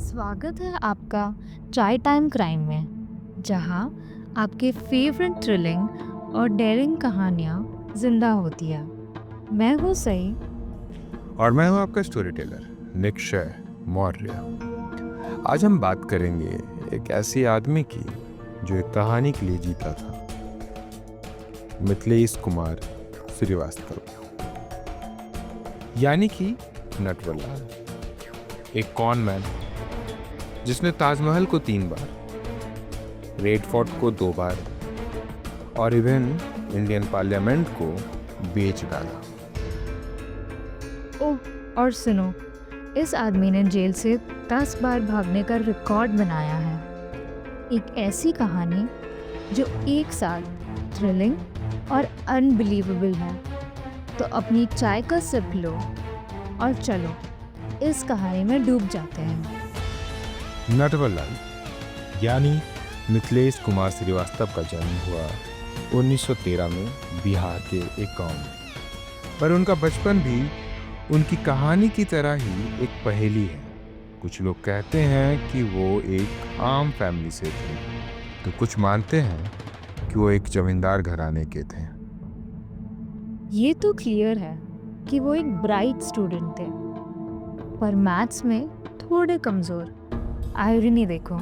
स्वागत है आपका चाय टाइम क्राइम में, जहां आपके फेवरेट थ्रिलिंग और डेयरिंग कहानियां जिंदा होती है। मैं हूं सई। और मैं हूं आपका स्टोरी टेलर निक्षय मौर्य। आज हम बात करेंगे एक ऐसी आदमी की जो एक कहानी के लिए जीता था, मिथिलेश कुमार श्रीवास्तव, यानी कि नटवरलाल। एक कॉन मैन जिसने ताजमहल को 3 बार, रेड फोर्ट को 2 बार और इवन इंडियन पार्लियामेंट को बेच डाला। ओह, और सुनो, इस आदमी ने जेल से 10 बार भागने का रिकॉर्ड बनाया है। एक ऐसी कहानी जो एक साथ थ्रिलिंग और अनबिलीवेबल है। तो अपनी चाय का सिप लो और चलो इस कहानी में डूब जाते हैं। नटवरलाल यानी मिथिलेश कुमार श्रीवास्तव का जन्म हुआ 1913 में बिहार के एक गांव में। पर उनका बचपन भी उनकी कहानी की तरह ही एक पहेली है। कुछ लोग कहते हैं कि वो एक आम फैमिली से थे, तो कुछ मानते हैं कि वो एक जमींदार घराने के थे। ये तो क्लियर है कि वो एक ब्राइट स्टूडेंट थे, पर मैथ्स में थोड़े कमज़ोर। आयरनी देखो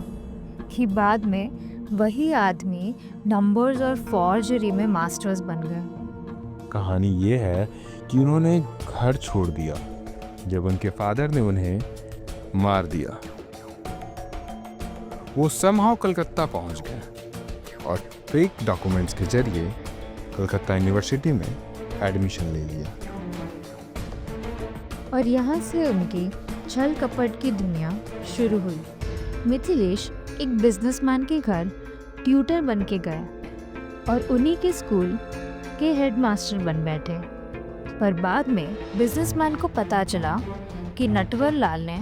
कि बाद में वही आदमी नंबर्स और फॉर्जरी में मास्टर्स बन गए। कहानी ये है कि उन्होंने घर छोड़ दिया जब उनके फादर ने उन्हें मार दिया। वो समहाउ कलकत्ता पहुंच गए और फेक डॉक्यूमेंट्स के जरिए कलकत्ता यूनिवर्सिटी में एडमिशन ले लिया। और यहाँ से उनकी छल कपट की दुनिया शुरू हुई। मिथिलेश एक बिजनेसमैन के घर ट्यूटर बन के गए और उन्हीं के स्कूल के हेडमास्टर बन बैठे। पर बाद में बिजनेसमैन को पता चला कि नटवरलाल ने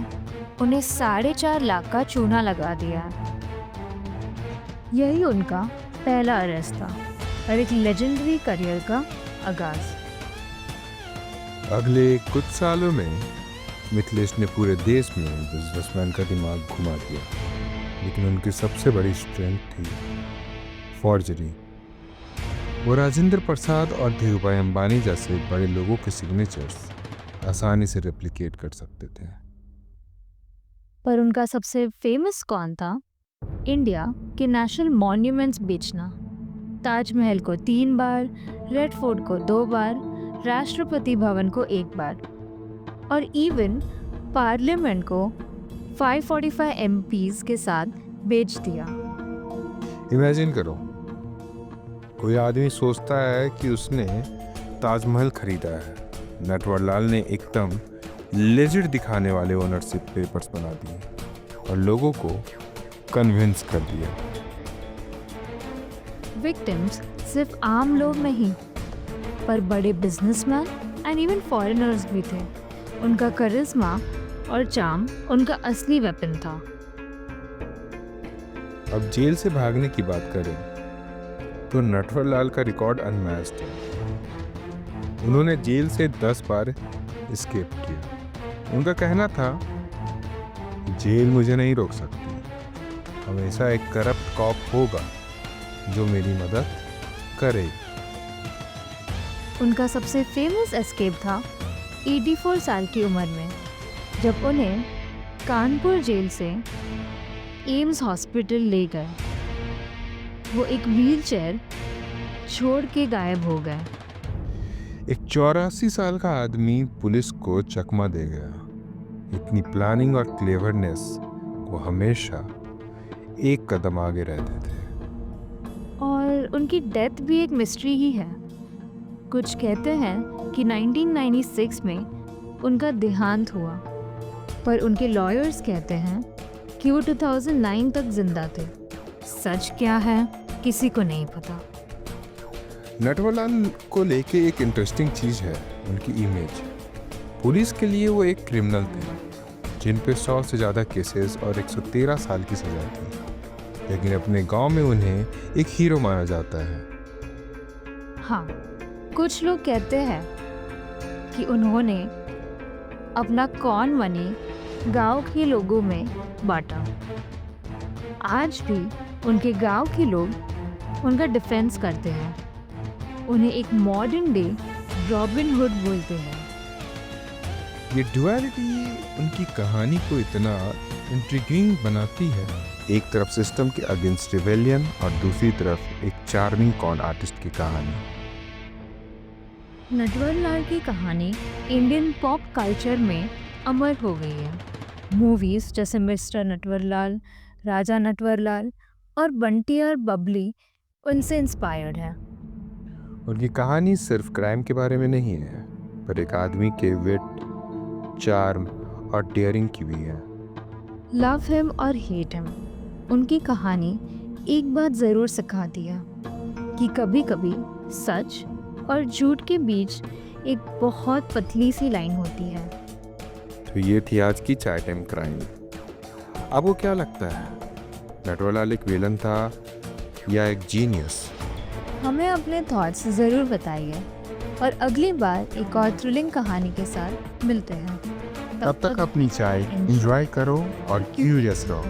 उन्हें 4.5 लाख का चूना लगा दिया। यही उनका पहला अरेस्ट था और एक लेजेंडरी करियर का आगाज। अगले कुछ सालों में मिथिलेश ने पूरे देश में बिजनेसमैन का दिमाग घुमा दिया, लेकिन उनकी सबसे बड़ी स्ट्रेंथ थी फॉर्जरी। वो राजेंद्र प्रसाद और धीरूभाई अंबानी जैसे बड़े लोगों के सिग्नेचर्स आसानी से रेप्लिकेट कर सकते थे। पर उनका सबसे फेमस कौन था? इंडिया के नेशनल मॉन्यूमेंट्स बेचना। ताजमहल को 3 बार, रेड फोर्ट को 2 बार, राष्ट्रपति भवन को 1 बार और इवन पार्लियामेंट को 545 एमपीज के साथ बेच दिया। इमेजिन करो, कोई आदमी सोचता है कि उसने ताजमहल खरीदा है। नटवरलाल ने एकदम लेजिट दिखाने वाले ओनरशिप पेपर्स बना दिए और लोगों को कन्विंस कर दिया। विक्टिम्स सिर्फ आम लोग नहीं, पर बड़े बिजनेसमैन एंड इवन फॉरेनर्स भी थे। उनका करिश्मा और चार्म उनका असली वेपन था। अब जेल से भागने की बात करें तो नटवरलाल का रिकॉर्ड अनमैच्ड है। उन्होंने जेल से 10 बार एस्केप किया। उनका कहना था, जेल मुझे नहीं रोक सकती, हमेशा एक करप्ट कॉप होगा जो मेरी मदद करेगी। उनका सबसे फेमस एस्केप था 84 साल की उम्र में, जब उन्हें कानपुर जेल से एम्स हॉस्पिटल ले गए। वो एक व्हीलचेयर छोड़ के गायब हो गए। एक 84 साल का आदमी पुलिस को चकमा दे गया। इतनी प्लानिंग और क्लेवरनेस वो हमेशा एक कदम आगे रहते थे। और उनकी डेथ भी एक मिस्ट्री ही है। कुछ कहते हैं कि 1996 में उनका देहांत हुआ, पर उनके लॉयर्स कहते हैं कि वो 2009 तक जिंदा थे। सच क्या है किसी को नहीं पता। नटवरलाल को लेके एक इंटरेस्टिंग चीज़ है उनकी इमेज। पुलिस के लिए वो एक क्रिमिनल थे जिन पे 100 से ज़्यादा केसेस और 113 साल की सजा थी, लेकिन अपने गांव में उन्हें एक हीरो माना जाता है। हाँ, कुछ लोग कहते हैं कि उन्होंने अपना कॉन मनी गांव के लोगों में बांटा। आज भी उनके गांव के लोग उनका डिफेंस करते हैं। उन्हें एक मॉडर्न डे रॉबिन हुड बोलते हैं। ये डुअलिटी उनकी कहानी को इतना इंट्रिगिंग बनाती है। एक तरफ सिस्टम के अगेंस्ट रिबेलियन और दूसरी तरफ एक चार्मिंग कॉन आर्टिस्ट की कहानी। नटवरलाल की कहानी इंडियन पॉप कल्चर में अमर हो गई है। मूवीज़ जैसे मिस्टर नटवरलाल, राजा नटवरलाल और बंटी और बबली उनसे इंस्पायर्ड है। उनकी कहानी सिर्फ क्राइम के बारे में नहीं है, पर एक आदमी के विट, चार्म और डेयरिंग की भी है। लव हिम और हेट हिम, उनकी कहानी एक बात ज़रूर सिखाती है कि कभी कभी सच और झूठ के बीच एक बहुत पतली सी लाइन होती है। तो ये थी आज की चाय टाइम क्राइम। आपको क्या लगता है, नटवरलाल एक विलन था या एक जीनियस? हमें अपने थॉट्स ज़रूर बताइए और अगली बार एक और थ्रिलिंग कहानी के साथ मिलते हैं। तब तक अपनी चाय एंजॉय करो और क्यूरियस रहो।